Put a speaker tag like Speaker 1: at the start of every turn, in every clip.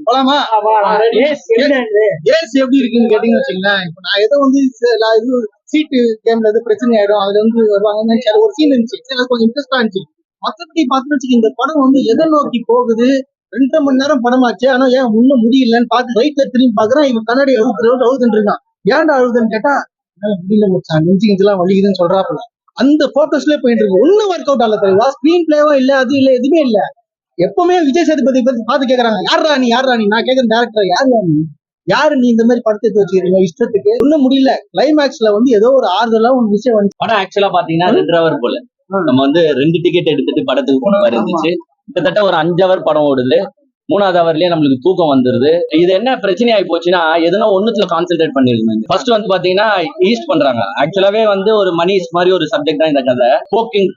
Speaker 1: போலாமா? ஏஸ் எப்படி இருக்குன்னு கேட்டீங்கன்னு வச்சுங்களேன். இப்ப நான் ஏதோ வந்து இது சீட்டு கேம்ல ஏதோ பிரச்சனை ஆயிடும், அதுல வந்து வருவாங்கன்னு நினைச்சு ஒரு சீன் இருந்துச்சு, கொஞ்சம் இன்ட்ரெஸ்டா இருந்துச்சு. மத்தபடி பாத்துன்னு வச்சுக்க, இந்த படம் வந்து எதை நோக்கி போகுது, 2.5 மணி நேரம் படமாச்சு, ஆனா ஏன் முன்ன முடியலன்னு பார்த்து ரைட்ல திரும்பி பாக்குறேன், இவன் கண்ணாடி அழுதுன்னு இருக்கான். ஏன்டா அழுதுன்னு கேட்டா, முடியல மச்சான், நெஞ்சுலாம் வலிக்குதுன்னு சொல்றாப்புல. அந்த போக்கஸ்லயே போயிட்டு இருக்கு. ஒன்னும் ஒர்க் அவுட் ஆகல தலைவா. ஸ்கிரீன் பிளேவா இல்ல, அது இல்ல, எதுவுமே இல்ல. எப்பவுமே விஜய் சேதுபதி பத்தி பார்த்து கேக்குறாங்க, யாரா நீ? நான் கேக்குறேன் டேரக்டர், யாரு நீ இந்த மாதிரி படத்தை எடுத்து வச்சுக்கிறீங்க இஷ்டத்துக்கு? ஒன்னும் முடியல. கிளைமேக்ஸ்ல வந்து ஏதோ ஒரு ஆறுதலா ஒரு விஷயம் வந்து
Speaker 2: படம் ஆக்சுவலா பாத்தீங்கன்னா 2 ஹவர் போல. நம்ம வந்து 2 டிக்கெட் எடுத்துட்டு படத்துக்கு போன மாதிரி இருந்துச்சு. கிட்டத்தட்ட ஒரு 5 ஹவர் படம் ஓடுது. 3வது ஹவர்லயே நம்மளுக்கு தூக்கம் வந்துருது. இது என்ன பிரச்சனை ஆகி போச்சுன்னா, எதுனா ஒண்ணுத்துல கான்சென்ட்ரேட் பண்ணிருந்தேன். ஃபர்ஸ்ட் வந்து பாத்தீங்கன்னா ஈஸ்ட் பண்றாங்க. ஆக்சுவலாவே வந்து ஒரு மணிஷ் மாதிரி ஒரு சப்ஜெக்ட் தான் இந்த கதை.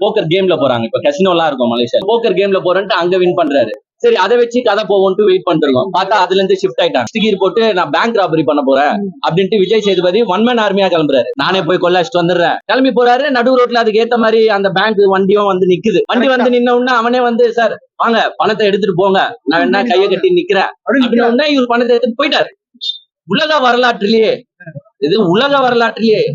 Speaker 2: போக்கர் கேம்ல போறாங்க. இப்ப கசினோ எல்லாம் இருக்கும் மலேசியா. போக்கர் கேம்ல போறேன்ட்டு அங்க வின் பண்றாரு. சரி, அதை வச்சு கதை போவோம்ட்டு வெயிட் பண்ணிருக்கோம். பார்த்தா அதுல இருந்து ஷிஃப்ட் ஆயிட்டாங்க. ஸ்டிக்கர் போட்டு நான் பேங்க் ராபரி பண்ண போறேன் அப்படின்ட்டு விஜய் சேதுபதி 1 மேன் ஆர்மியா கிளம்புறாரு. நானே போய் கொள்ளாச்சிட்டு வந்துடுறேன் கிளம்பி போறாரு. நடு ரோட்ல அதுக்கு ஏத்த மாதிரி அந்த பேங்க் வண்டியும் வந்து நிக்குது. வண்டி வந்து நின்ன உடனே அவனே வந்து, சார் வாங்க பணத்தை எடுத்துட்டு போங்க, நான் என்ன கையை கட்டி நிக்கிறேன் அப்படின்னு இவர் பணத்தை எடுத்துட்டு போயிட்டாரு. உலக வரலாற்றிலேயே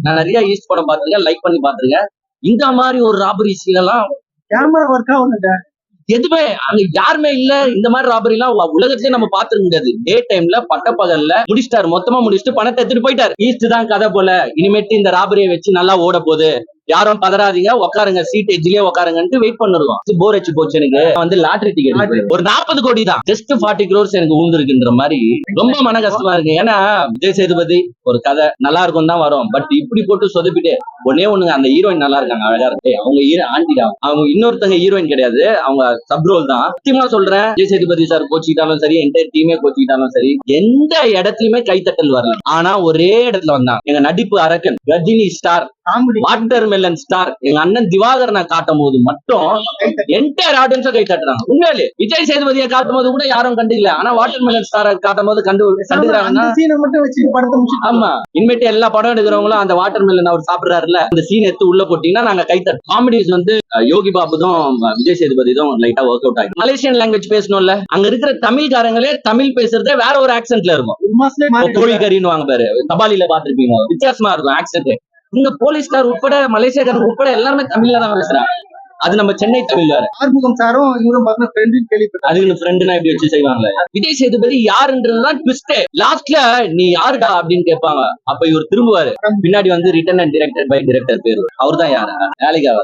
Speaker 2: நான் நிறைய ஈஸ்ட் படம் பார்த்திருக்கேன், லைக் பண்ணி பார்த்திருக்கேன். இந்த மாதிரி ஒரு ராபரி சீன் எல்லாம்
Speaker 1: கேமரா ஒர்க்கா ஒண்ணு
Speaker 2: எதுவுமே அங்க யாருமே இல்ல. இந்த மாதிரி ராபரி எல்லாம் உலகத்திலே நம்ம பாத்துருக்க முடியாது. டே டைம்ல பட்டப்பகல்ல முடிச்சிட்டாரு, மொத்தமா முடிச்சுட்டு பணத்தை எடுத்துட்டு போயிட்டாரு. ஈஸ்ட் தான் கதை போல. இனிமேட்டு இந்த ராபரியை வச்சு நல்லா ஓட போகுது, யாரும் பதறாதீங்க, உட்காருங்க, சீட் எஜ்லயே உட்காருங்கன்ட்டு வெயிட் பண்ணிருக்கோம். போர் அடிச்சு போச்சு. எனக்கு வந்து லாட்டரி டிக்கெட் ஒரு 40 கோடி தான், ஜஸ்ட் 40 crores எனக்கு ஊந்துருக்குன்ற மாதிரி ரொம்ப மன கஷ்டமா இருக்கு. ஏன்னா விஜய் சேதுபதி ஒரு கதை நல்லா இருக்கும் தான் வரும், பட் இப்படி போட்டு சொதப்பிட்டு ஒன்னே ஒண்ணுங்க, அந்த ஹீரோயின் நல்லா இருக்காங்க, அழகா இருக்கு. அவங்க ஆண்டிடா, அவங்க இன்னொருத்தங்க ஹீரோயின் கிடையாது, அவங்க சப் ரோல் தான். சத்தியமா சொல்றேன், விஜய் சேதுபதி சார் கோச்சிக்கிட்டாலும் சரி, என்டையர் டீமே கோச்சிக்கிட்டாலும் சரி, எந்த இடத்துலயுமே கைத்தட்டல் வரல. ஆனா ஒரே இடத்துல வந்தான், எங்க நடிப்பு அரக்கன் Rajini star, water melon star எங்க அண்ணன் திவாகரனை காட்டும் போது மட்டும் என்டையர் ஆடியன்ஸா கை தட்டுறாங்க. உண்மையிலே விஜய் சேதுபதியை காட்டும் போது கூட யாரும் கண்டுக்கல, ஆனா வாட்டர் மெலன் ஸ்டாரை காட்டும் போது கண்டுக்கிறாங்கன்னா, ஆமா, இனிமேட்டு எல்லா படம் எடுக்கிறவங்களும் அந்த வாட்டர் மெலன் அவர் சாப்பிடுறாருல, அந்த சீன் எடுத்து உள்ள போட்டீங்கன்னா நாங்க கை தட்டு. காமெடிஸ் வந்து யோகி பாபுதும் விஜய் சேதுபதியும் லைட்டா ஒர்க் அவுட் ஆகும். மலேசியன் லாங்குவேஜ் பேசணும்ல, அங்க இருக்கிற தமிழ்காரங்களே தமிழ் பேசுறதே வேற ஒரு ஆக்சென்ட்ல இருக்கும். கோழிக்கறின்னு வாங்க பாரு, தபாலில பாத்துருப்பீங்க, வித்தியாசமா இருக்கும் ஆக்சென்ட். இங்க போலீஸ்கார் உட்பட மலேசியாக்காரர் உட்பட எல்லாருமே தமிழ்ல தான் பேசுறாங்க. அது நம்ம சென்னை தமிழ் வேற. ஆறுமுகம் சாரும் இவரும் பார்த்தா ஃப்ரெண்டுன்னு கேள்விப்பட்டேன். அதுக்கு ஃப்ரெண்டுனா எப்படி வச்சு செய்வாங்க. விஜய் சேதுபதி யாருன்றதுதான் ட்விஸ்டே. லாஸ்ட்ல நீ யாருடா அப்படின்னு கேட்பாங்க. அப்ப இவர் திரும்புவாரு, பின்னாடி வந்து return and directed by director பேரு, அவர் தான் யாரு வேலைக்கு ஆவாரு.